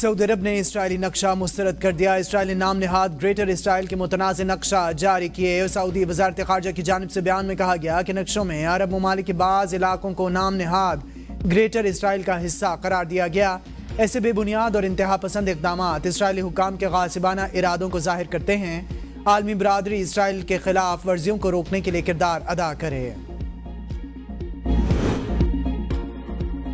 Saudi अरब ने Israeli नक्शा मुस्तरद कर दिया। इसराइली नाम नहाद ग्रेटर इसराइल के मुतनाज़ नक्शा जारी किए। सऊदी वज़ारत ख़ारजा की जानिब से बयान में कहा गया कि नक्शों में अरब ममालिक के बाज़ इलाकों को नाम नहाद ग्रेटर इसराइल का हिस्सा करार दिया गया। ऐसे बेबुनियाद और इंतहा पसंद इक़दामात इसराइली हुक्काम के गासिबाना इरादों को ज़ाहिर करते हैं। आलमी बरादरी इसराइल के खिलाफ वर्जियों को रोकने के लिए किरदार अदा करे।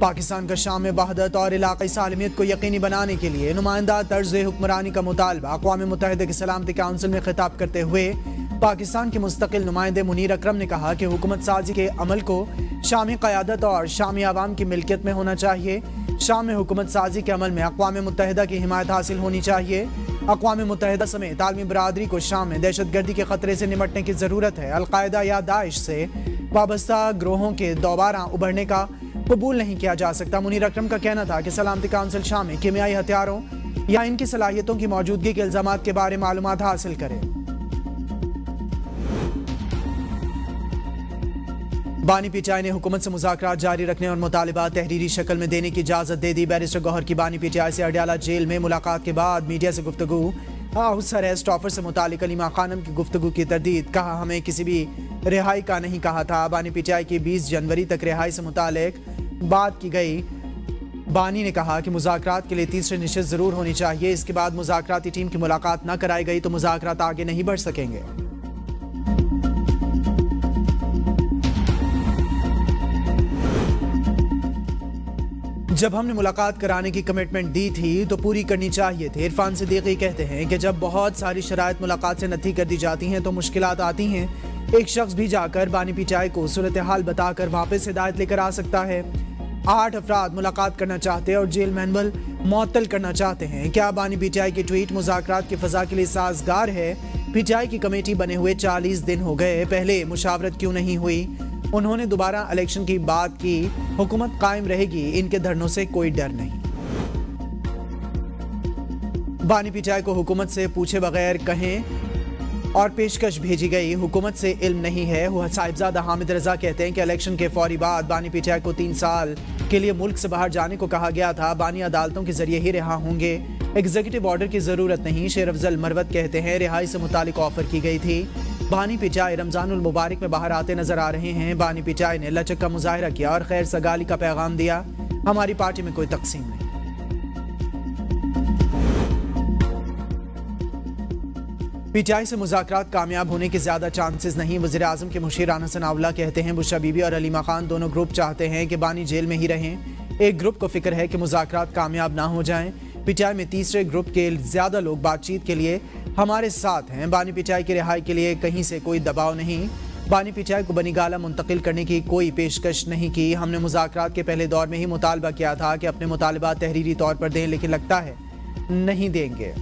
पाकिस्तान का शाम में वहदत और इलाक़ाई सालमियत को यकीनी बनाने के लिए नुमाइंदा तर्ज़ हुक्मरानी का मुतालबा। अक़वाम मुत्तहिदा की सलामती काउंसिल में खिताब करते हुए पाकिस्तान के मुस्तकिल नुमाइंदे मुनीर अकरम ने कहा कि हुकूमत साजी के अमल को शामी क़यादत और शामी आवाम की मिल्कियत में होना चाहिए। शाम में हुकूमत साजी के अमल में अक़वाम मुत्तहिदा की हिमायत हासिल होनी चाहिए। अक़वाम मुत्तहिदा समेत आलमी बरादरी को शाम में दहशतगर्दी के ख़तरे से निमटने की ज़रूरत है। अलकायदा या दाइश से वाबस्ता ग्रोहों के दोबारा उभरने का कबूल नहीं किया जा सकता। मुनीर अकरम का कहना था कि सलामती काउंसिल शाम में कीमियाई हथियारों या इनकी सलाहियतों की मौजूदगी के इल्ज़ामात के बारे में मालूमात हासिल करे। बानी पीटीआई ने हुकूमत से मुज़ाकरात जारी रखने और मुतालिबा तहरीरी शक्ल में देने की इजाज़त दे दी। बैरिस्टर गौहर की बानी पीटीआई से अडयाला जेल में मुलाकात के बाद मीडिया से गुफ्तगू। हाउस अरेस्ट ऑफर से मुतालिक अलीमा खानम की गुफ्तगू की तरदीद। कहा हमें किसी भी रिहाई का नहीं कहा था। बानी पीटीआई की 20 जनवरी तक रिहाई से मुतालिक बात की गई। बानी ने कहा कि मुज़ाकरात के लिए तीसरी नशिस्त ज़रूर होनी चाहिए। इसके बाद मुज़ाकराती टीम की मुलाकात न कराई गई तो मुज़ाकरात आगे नहीं बढ़ सकेंगे। जब हमने मुलाकात कराने की कमिटमेंट दी थी तो पूरी करनी चाहिए थी। इरफान सिद्दीकी कहते हैं कि जब बहुत सारी शराइत मुलाकात से नत्थी कर दी जाती हैं तो मुश्किलात आती हैं। एक शख्स भी जाकर बानी पीटीआई को सूरत हाल बताकर वापस हिदायत लेकर आ सकता है। 8 अफराद मुलाकात करना चाहते हैं और जेल मैनुअल मुअत्तल करना चाहते हैं। क्या बानी पीटीआई की ट्वीट मुज़ाकरात की फ़ज़ा के लिए साज़गार है? पीटीआई की कमेटी बने हुए 40 दिन हो गए, पहले मुशावरत क्यों नहीं हुई? उन्होंने दोबारा इलेक्शन की बात की। हुकूमत कायम रहेगी, इनके धरनों से कोई डर नहीं। बानी पीटीआई को हुकूमत से पूछे बगैर कहें और पेशकश भेजी गई। हुकूमत से इल्म नहीं है। साहिबजादा हामिद रजा कहते हैं कि इलेक्शन के फौरी बाद बानी पीटीआई को 3 साल के लिए मुल्क से बाहर जाने को कहा गया था। बानी अदालतों के जरिए ही रिहा होंगे, एग्जीक्यूटिव ऑर्डर की जरूरत नहीं। शेर अफजल मरवत कहते हैं रिहाई से मुतालिक ऑफर की गई थी। बानी पीटीआई रमजानुल मुबारक में बाहर आते नजर आ रहे हैं। बानी पीटीआई ने लचक का मुजाहरा किया और खैर सगाली का पैगाम दिया। हमारी पार्टी में कोई तकसीम नहीं। पीटीआई से मुज़ाकरात कामयाब होने के ज्यादा चांसेस नहीं। वज़ीर आज़म के मुशीर राना सनाउल्लाह कहते हैं बुशरा बीबी और अलीमा खान दोनों ग्रुप चाहते हैं कि बानी जेल में ही रहें। एक ग्रुप को फिक्र है कि मुज़ाकरात कामयाब ना हो जाएं। पीटीआई में तीसरे ग्रुप के ज्यादा लोग बातचीत के लिए हमारे साथ हैं। बानी पीटीआई की रिहाई के लिए कहीं से कोई दबाव नहीं। बानी पीटीआई को बनीगाला मुंतकिल करने की कोई पेशकश नहीं की। हमने मुज़ाकरात के पहले दौर में ही मुतालबा किया था कि अपने मुतालबात तहरीरी तौर पर दें, लेकिन लगता है नहीं देंगे।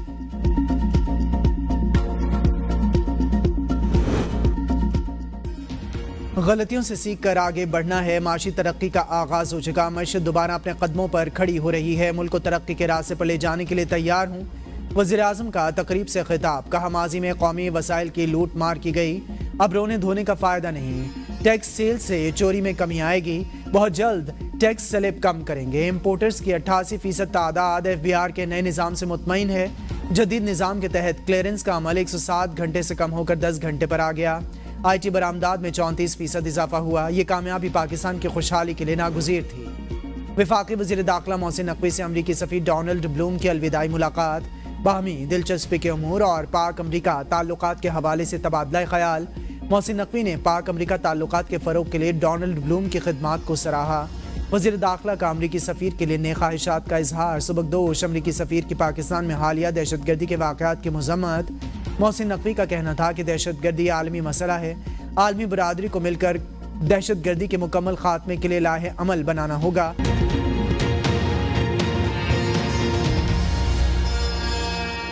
गलतियों से सीख कर आगे बढ़ना है। माशी तरक्की का आगाज हो चुका। मईशत दोबारा अपने कदमों पर खड़ी हो रही है। मुल्क को तरक्की के रास्ते पर ले जाने के लिए तैयार हूँ। वज़ीर आज़म का तकरीब से खिताब। कहा माजी में कौमी वसाइल की लूट मार की गई, अब रोने धोने का फायदा नहीं। टैक्स सेल से चोरी में कमी आएगी। बहुत जल्द टैक्स स्लैब कम करेंगे। इम्पोर्टर्स की 88% तादाद FBR के नए निज़ाम से मुतमईन है। जदीद निज़ाम के तहत क्लियरेंस का अमल 107 घंटे से कम होकर 10 घंटे पर आ गया। IT बरामदात में 34% इजाफा हुआ। ये कामयाबी पाकिस्तान की खुशहाली के लिए नागुज़ीर थी। वफाकी वज़ीर दाखिला मोहसिन नकवी से अमरीकी सफ़ीर डोनाल्ड ब्लूम की अलविदाई मुलाकात। बाहमी दिलचस्पी के उमूर और पाक अमरीका ताल्लुकात के हवाले से तबादला ख्याल। मोहसिन नकवी ने पाक अमरीका ताल्लुकात के फ़रोग के लिए डोनाल्ड ब्लूम की खिदमात को सराहा। वज़ीर दाखिला का अमरीकी सफ़ीर के लिए नेक ख्वाहिशात का इजहार। सुबकदोश अमरीकी सफ़ीर की पाकिस्तान में हालिया दहशतगर्दी के वाक़यात की मज़म्मत। मोहसिन नकवी का कहना था कि दहशतगर्दी आलमी मसला है। आलमी बरादरी को मिलकर दहशतगर्दी के मुकम्मल खात्मे के लिए लाहे अमल बनाना होगा।